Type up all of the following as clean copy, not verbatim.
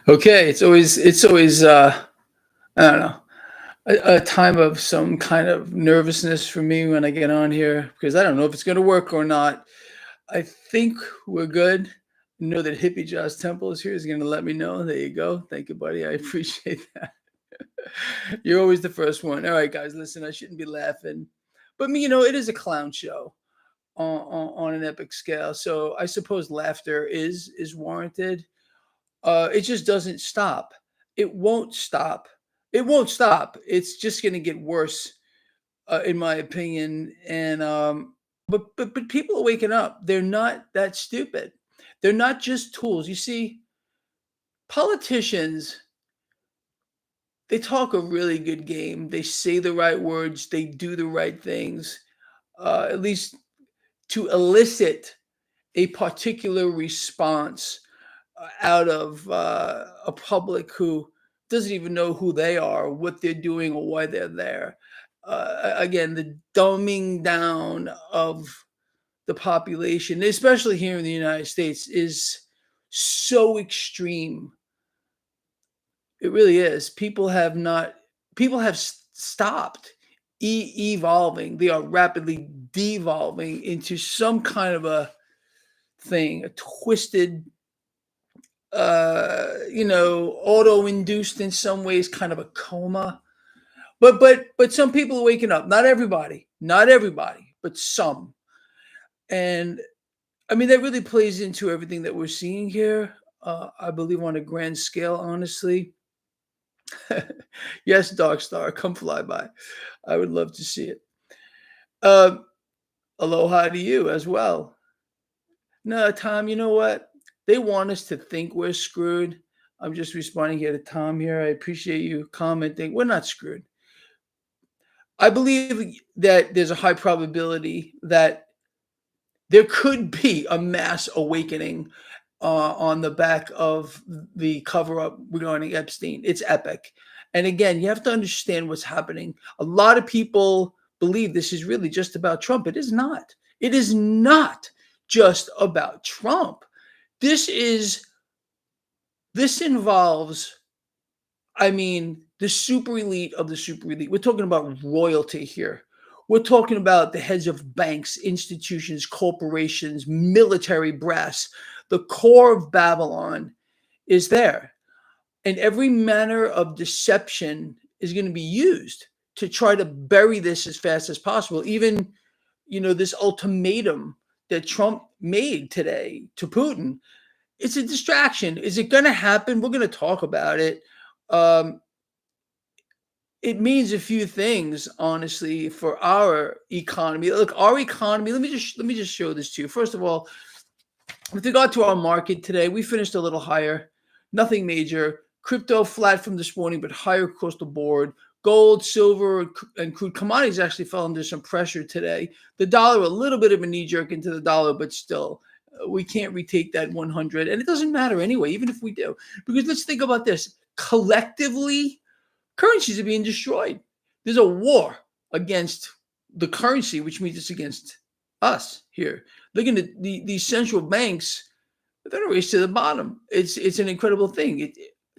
Okay, it's always I don't know, a time of some kind of nervousness for me when I get on here because I don't know if it's gonna work or not. I think we're good. Know that Hippie Josh Temple is here. He's gonna let me know. There you go. Thank you, buddy. I appreciate that. You're always the first one. All right, guys, listen, I shouldn't be laughing. But me, it is a clown show on an epic scale. So I suppose laughter is warranted. It just doesn't stop. It won't stop. It won't stop. It's just going to get worse, in my opinion. And but people are waking up. They're not that stupid. They're not just tools. You see, politicians, they talk a really good game. They say the right words. They do the right things. At least to elicit a particular response out of a public who doesn't even know who they are, what they're doing, or why they're there. Again, the dumbing down of the population, especially here in the United States, is so extreme. It really is. People have stopped evolving. They are rapidly devolving into some kind of a thing, a twisted, auto-induced in some ways, kind of a coma. But some people are waking up. Not everybody, but some. And I mean, that really plays into everything that we're seeing here. I believe on a grand scale, honestly. Yes, Dark Star, come fly by. I would love to see it. Uh, Aloha to you as well. No, Tom, you know what? They want us to think we're screwed. I'm just responding here to Tom here. I appreciate you commenting. We're not screwed. I believe that there's a high probability that there could be a mass awakening on the back of the cover up regarding Epstein. It's epic. And again, you have to understand what's happening. A lot of people believe this is really just about Trump. It is not. It is not just about Trump. This is this involves, I mean, the super elite of the super elite. We're talking about royalty here. We're talking about the heads of banks, institutions, corporations, military brass. The core of Babylon is there. And every manner of deception is going to be used to try to bury this as fast as possible. Even, this ultimatum that Trump made today to Putin, it's a distraction. Is it going to happen? We're going to talk about it. Um, it means a few things, honestly, for our economy. Look, our economy. Let me just show this to you. First of all, with regard to our market today, we finished a little higher. Nothing major. Crypto flat from this morning, but higher across the board. Gold, silver, and crude commodities actually fell under some pressure today. The dollar, a little bit of a knee jerk into the dollar, but still, we can't retake that 100. And it doesn't matter anyway, even if we do. Because let's think about this. Collectively, currencies are being destroyed. There's a war against the currency, which means it's against us here. Look at these central banks, they're going to race to the bottom. It's an incredible thing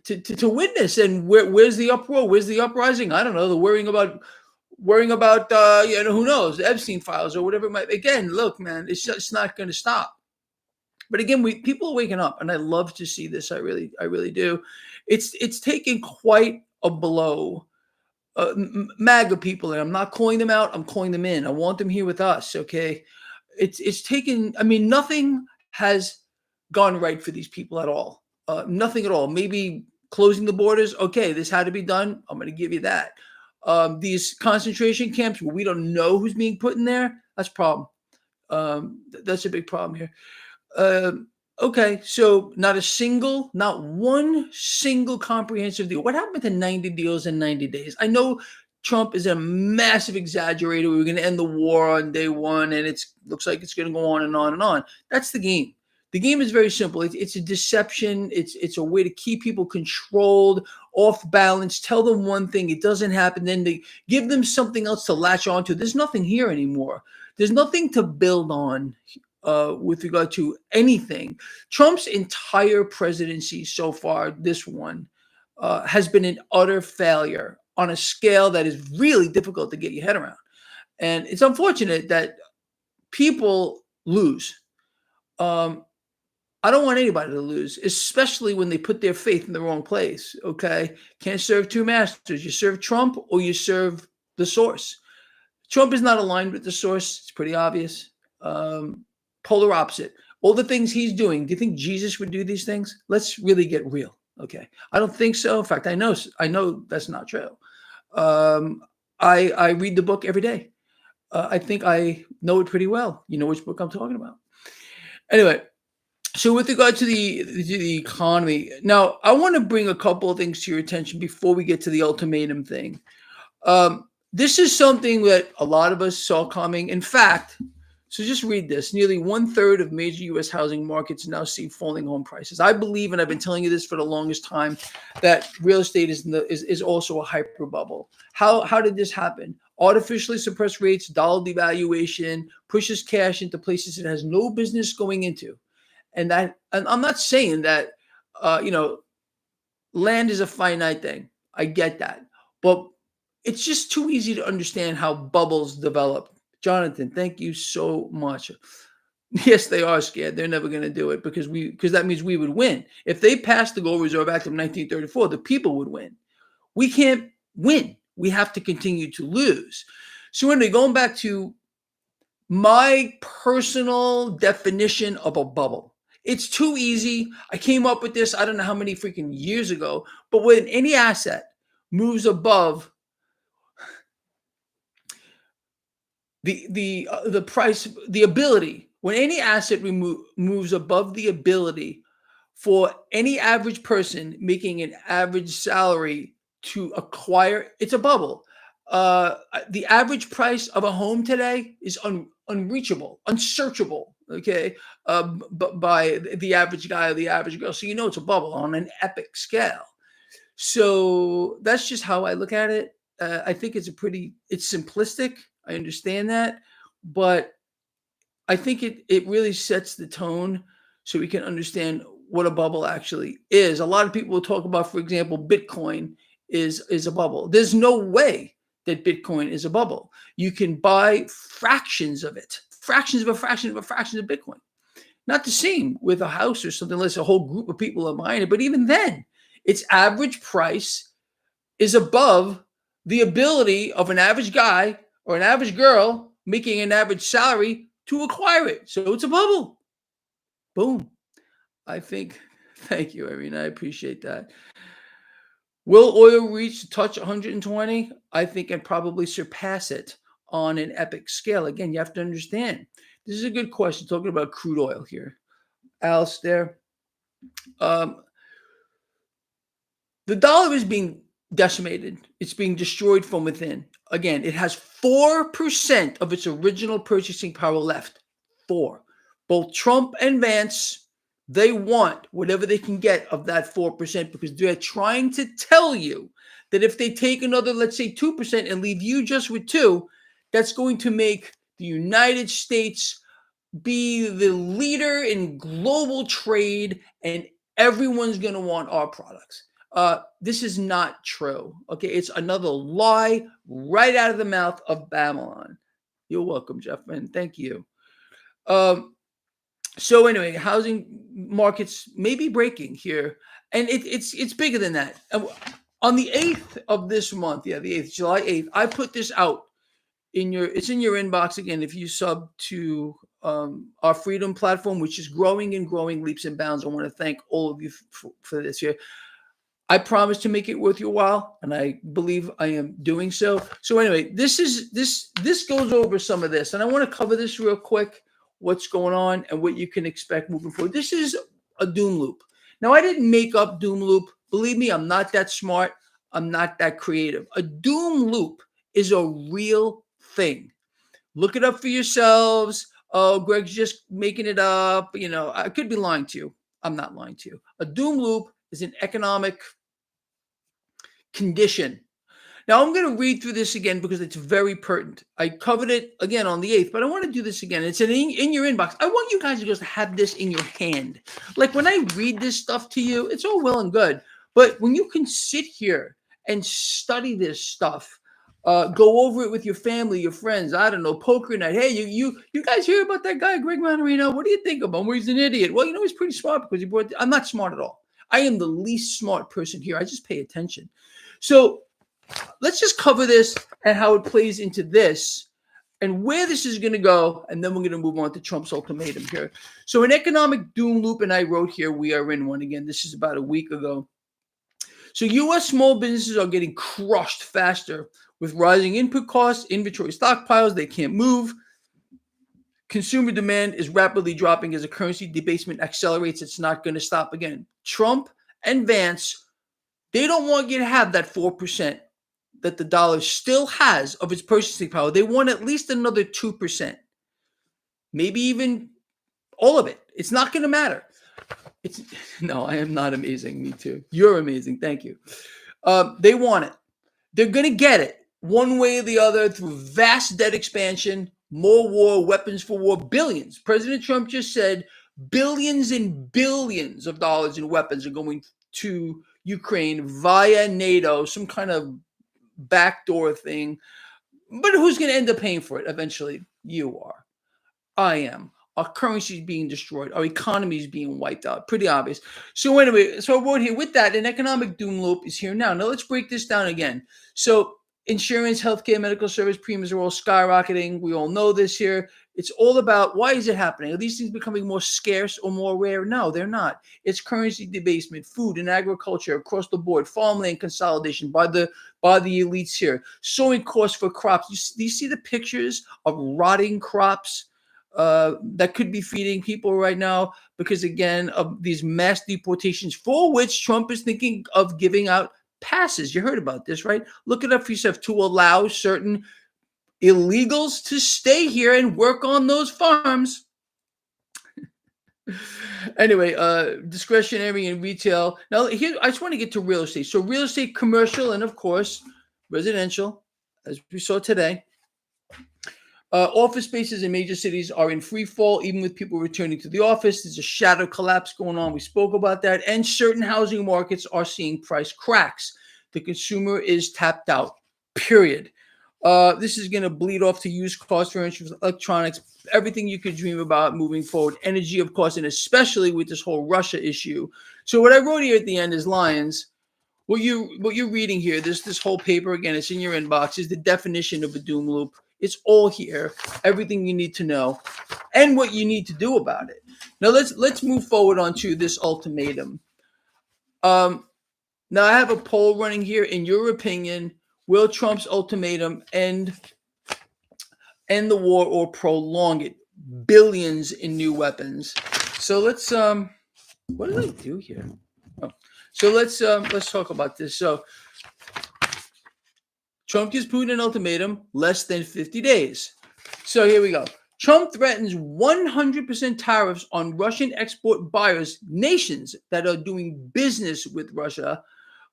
to witness. And where's the uproar? Where's the uprising? I don't know. They're worrying about who knows, the Epstein files or whatever it might be. Again, look, man, it's just not going to stop. But again, people are waking up, and I love to see this. I really do. It's taken quite a blow. MAGA people, and I'm not calling them out. I'm calling them in. I want them here with us. Okay, it's taken. I mean, nothing has gone right for these people at all. Nothing at all. Maybe closing the borders. Okay, this had to be done. I'm going to give you that. These concentration camps where we don't know who's being put in there. That's a problem. That's a big problem here. Okay, so not one single comprehensive deal. What happened to 90 deals in 90 days? I know Trump is a massive exaggerator. We were going to end the war on day one, and it looks like it's going to go on and on and on. That's the game. The game is very simple. It's a deception. It's a way to keep people controlled, off balance, tell them one thing, it doesn't happen, then they give them something else to latch onto. There's nothing here anymore. There's nothing to build on with regard to anything. Trump's entire presidency so far, this one, has been an utter failure on a scale that is really difficult to get your head around. And it's unfortunate that people lose. Um, I don't want anybody to lose, especially when they put their faith in the wrong place. Okay. Can't serve two masters. You serve Trump or you serve the source. Trump is not aligned with the source. It's pretty obvious. Polar opposite. All the things he's doing. Do you think Jesus would do these things? Let's really get real. Okay. I don't think so. In fact, I know that's not true. I read the book every day. I think I know it pretty well. You know which book I'm talking about. Anyway, so with regard to the economy, now I want to bring a couple of things to your attention before we get to the ultimatum thing. This is something that a lot of us saw coming. In fact, so just read this. Nearly 1/3 of major U.S. housing markets now see falling home prices. I believe, and I've been telling you this for the longest time, that real estate is also a hyper bubble. How did this happen? Artificially suppressed rates, dollar devaluation, pushes cash into places it has no business going into. And I'm not saying that, land is a finite thing. I get that. But it's just too easy to understand how bubbles develop. Jonathan, thank you so much. Yes, they are scared. They're never going to do it because that means we would win. If they passed the Gold Reserve Act of 1934, the people would win. We can't win. We have to continue to lose. So anyway, going back to my personal definition of a bubble. It's too easy. I came up with this, I don't know how many freaking years ago, but when any asset moves above the price, the ability, when any asset moves above the ability for any average person making an average salary to acquire, it's a bubble. The average price of a home today is unreachable, unsearchable. Okay, but by the average guy or the average girl, so it's a bubble on an epic scale. So that's just how I look at it. I think it's simplistic. I understand that, but I think it really sets the tone so we can understand what a bubble actually is. A lot of people will talk about, for example, Bitcoin is a bubble. There's no way that Bitcoin is a bubble. You can buy fractions of it, fractions of a fraction of a fraction of Bitcoin. Not the same with a house or something unless a whole group of people are buying it. But even then, its average price is above the ability of an average guy or an average girl making an average salary to acquire it. So it's a bubble. Boom. I think, thank you, Irene. I appreciate that. Will oil touch 120? I think and probably surpass it on an epic scale. Again, you have to understand. This is a good question, talking about crude oil here. Alistair, the dollar is being decimated. It's being destroyed from within. Again, it has 4% of its original purchasing power left. 4. Both Trump and Vance, they want whatever they can get of that 4% because they're trying to tell you that if they take another, let's say 2% and leave you just with 2, that's going to make the United States be the leader in global trade and everyone's going to want our products. This is not true. Okay, it's another lie right out of the mouth of Babylon. You're welcome, Jeff, and thank you. So anyway, housing markets may be breaking here, and it's bigger than that. On the 8th of this month, the 8th, July 8th, I put this out it's in your inbox again if you sub to our Freedom platform, which is growing and growing leaps and bounds. I want to thank all of you for this here. I promise to make it worth your while, and I believe I am doing so. So anyway, this goes over some of this, and I want to cover this real quick, what's going on and what you can expect moving forward. This is a doom loop. Now, I didn't make up doom loop. Believe me, I'm not that smart. I'm not that creative. A doom loop is a real thing. Look it up for yourselves. Oh, Greg's just making it up. I could be lying to you. I'm not lying to you. A doom loop is an economic condition. Now, I'm going to read through this again because it's very pertinent. I covered it again on the 8th, but I want to do this again. It's in your inbox. I want you guys to just have this in your hand. Like when I read this stuff to you, it's all well and good. But when you can sit here and study this stuff, go over it with your family, your friends. I don't know, poker night. Hey, you guys hear about that guy, Greg Mannarino? What do you think of him? Well, he's an idiot. Well, he's pretty smart because he brought. I'm not smart at all. I am the least smart person here. I just pay attention. So let's just cover this and how it plays into this and where this is going to go. And then we're going to move on to Trump's ultimatum here. So an economic doom loop, and I wrote here, we are in one again. This is about a week ago. So U.S. small businesses are getting crushed faster with rising input costs, inventory stockpiles. They can't move. Consumer demand is rapidly dropping as a currency debasement accelerates. It's not going to stop again. Trump and Vance, they don't want you to have that 4% that the dollar still has of its purchasing power. They want at least another 2%, maybe even all of it. It's not going to matter. No, I am not amazing. Me too. You're amazing. Thank you. They want it. They're going to get it one way or the other through vast debt expansion, more war, weapons for war, billions. President Trump just said billions and billions of dollars in weapons are going to Ukraine via NATO, some kind of backdoor thing. But who's going to end up paying for it eventually? You are. I am. Our currency is being destroyed. Our economy is being wiped out. Pretty obvious. So anyway, so I wrote here with that, an economic doom loop is here now. Now let's break this down again. So insurance, healthcare, medical service premiums are all skyrocketing. We all know this here. It's all about, why is it happening? Are these things becoming more scarce or more rare? No, they're not. It's currency debasement, food and agriculture across the board, farmland consolidation by the elites here, sowing costs for crops. Do you see the pictures of rotting crops that could be feeding people right now because, again, of these mass deportations for which Trump is thinking of giving out passes? You heard about this, right? Look it up for yourself, to allow certain illegals to stay here and work on those farms. Anyway, discretionary and retail. Now, here, I just want to get to real estate. So real estate, commercial, and of course, residential, as we saw today. Office spaces in major cities are in free fall, even with people returning to the office. There's a shadow collapse going on. We spoke about that. And certain housing markets are seeing price cracks. The consumer is tapped out, period. This is going to bleed off to used cars, furniture, electronics, everything you could dream about moving forward. Energy, of course, and especially with this whole Russia issue. So what I wrote here at the end is, Lions, what you're reading here, this whole paper, again, it's in your inbox, is the definition of a doom loop. It's all here, everything you need to know, and what you need to do about it. Now let's move forward onto this ultimatum. Now I have a poll running here. In your opinion, will Trump's ultimatum end the war or prolong it? Billions in new weapons. So let's what did I do here? Oh. So let's talk about this. So Trump gives Putin an ultimatum, less than 50 days. So here we go. Trump threatens 100% tariffs on Russian export buyers, nations that are doing business with Russia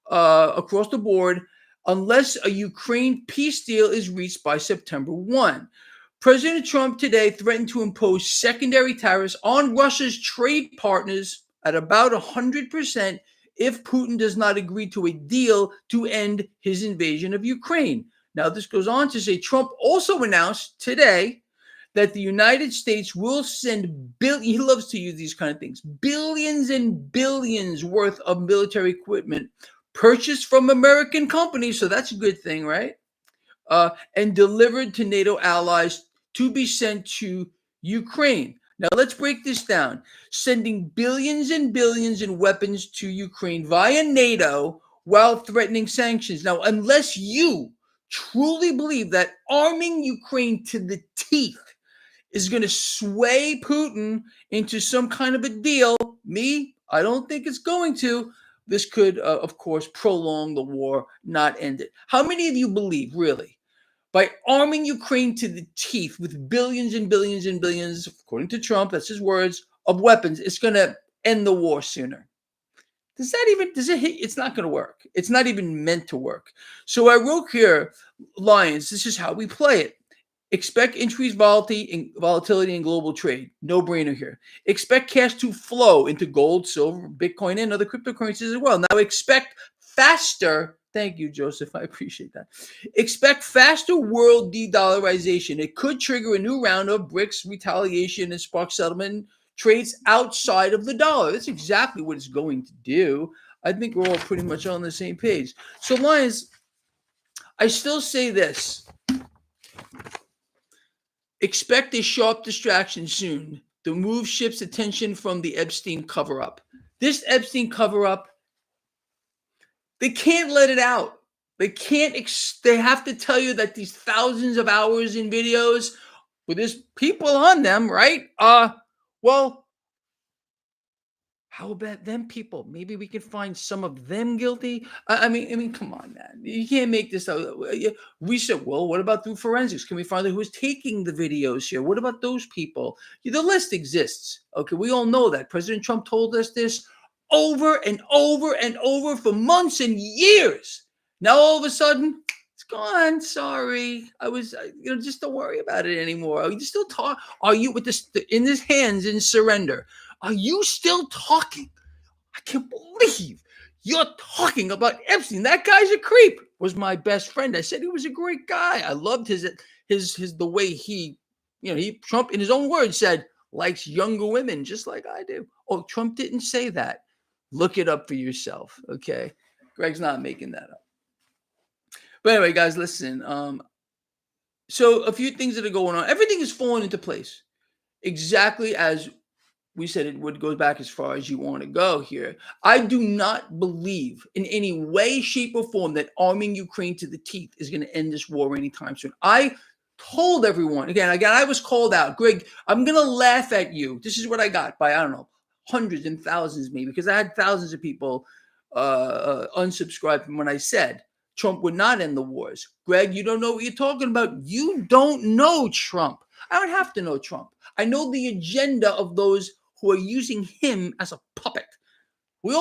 across the board, unless a Ukraine peace deal is reached by September 1. President Trump today threatened to impose secondary tariffs on Russia's trade partners at about 100% if Putin does not agree to a deal to end his invasion of Ukraine. Now, this goes on to say Trump also announced today that the United States will send he loves to use these kind of things, billions and billions worth of military equipment purchased from American companies. So that's a good thing, right? And delivered to NATO allies to be sent to Ukraine. Now, let's break this down. Sending billions and billions in weapons to Ukraine via NATO while threatening sanctions. Now, unless you truly believe that arming Ukraine to the teeth is going to sway Putin into some kind of a deal, I don't think it's going to. This could, of course, prolong the war, not end it. How many of you believe, really, by arming Ukraine to the teeth with billions and billions and billions, according to Trump, that's his words, of weapons, it's going to end the war sooner? does it hit? It's not going to work. It's not even meant to work. So I wrote here, Lions, this is how we play it. Expect increased volatility in global trade. No brainer here. Expect cash to flow into gold, silver, Bitcoin, and other cryptocurrencies as well. Now expect faster. Thank you, Joseph. I appreciate that. Expect faster world de-dollarization. It could trigger a new round of BRICS retaliation and spark settlement trades outside of the dollar. That's exactly what it's going to do. I think we're all pretty much on the same page. So, Lions, I still say this. Expect a sharp distraction soon. The move shifts attention from the Epstein cover-up. This Epstein cover-up, they can't let it out. They can't. They have to tell you that these thousands of hours in videos with there's people on them, right? Well, how about them people? Maybe we can find some of them guilty. I mean, come on, man. You can't make this out. We said, well, what about through forensics? Can we find out who was taking the videos here? What about those people? The list exists. Okay, we all know that. President Trump told us this over and over and over for months and years. Now all of a sudden, it's gone. Sorry, just don't worry about it anymore. Are you still talk? Are you with this in his hands in surrender? Are you still talking? I can't believe you're talking about Epstein. That guy's a creep. Was my best friend. I said he was a great guy. I loved his the way he Trump in his own words said likes younger women just like I do. Oh, Trump didn't say that. Look it up for yourself. Okay, Greg's not making that up. But anyway, guys, listen. So a few things that are going on. Everything is falling into place exactly as we said it would go back as far as you want to go here. I do not believe in any way, shape, or form that arming Ukraine to the teeth is going to end this war anytime soon. I told everyone, again, I was called out. Greg, I'm going to laugh at you. This is what I got by, I don't know, hundreds and thousands maybe, because I had thousands of people unsubscribe from when I said Trump would not end the wars. Greg, you don't know what you're talking about. You don't know Trump. I don't have to know Trump. I know the agenda of those who are using him as a puppet. We all